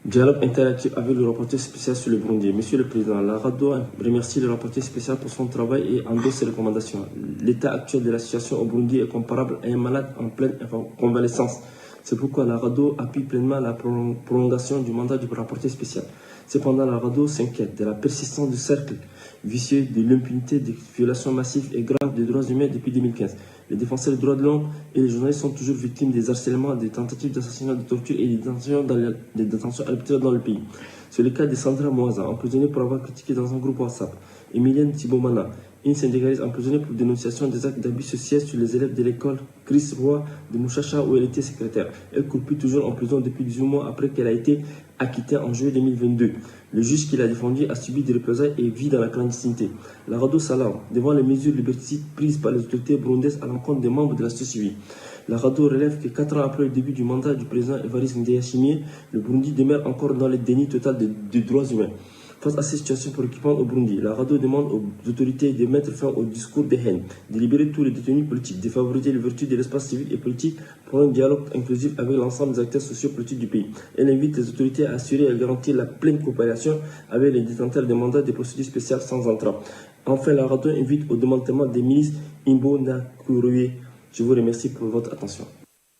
Dialogue interactif avec le rapporteur spécial sur le Burundi. Monsieur le Président, la RADDHO remercie le rapporteur spécial pour son travail et endosse ses recommandations. L'état actuel de la situation au Burundi est comparable à un malade en pleine convalescence. C'est pourquoi la RADDHO appuie pleinement la prolongation du mandat du rapporteur spécial. Cependant, la RADDHO s'inquiète de la persistance du cercle vicieux de l'impunité des violations massives et graves des droits humains depuis 2015. Les défenseurs des droits de l'homme et les journalistes sont toujours victimes des harcèlements, des tentatives d'assassinat, de torture et des détentions arbitraires dans le pays. C'est le cas de Sandra Moaza, emprisonnée pour avoir critiqué dans un groupe WhatsApp. Emilienne Thibomana, une syndicaliste emprisonnée pour dénonciation des actes d'abus social sur les élèves de l'école Chris Roy de Mouchacha où elle était secrétaire. Elle croupit toujours en prison depuis 18 mois après qu'elle a été acquittée en juillet 2022. Le juge qui l'a défendu a subi des représailles et vit dans la clandestinité. La RADDHO s'alarme devant les mesures liberticides prises par les autorités burundaises à l'encontre des membres de la société civile. La RADDHO relève que 4 ans après le début du mandat du président Evariste Ndayishimiye, le Burundi demeure encore dans le déni total des droits humains. Face à cette situation préoccupante au Burundi, la RADDHO demande aux autorités de mettre fin au discours de haine, de libérer tous les détenus politiques, de favoriser l'ouverture de l'espace civil et politique pour un dialogue inclusif avec l'ensemble des acteurs sociopolitiques du pays. Elle invite les autorités à assurer et à garantir la pleine coopération avec les détenteurs des mandats de procédures spéciales sans entrave. Enfin, la RADDHO invite au démantèlement des milices Imbonerakure. Je vous remercie pour votre attention.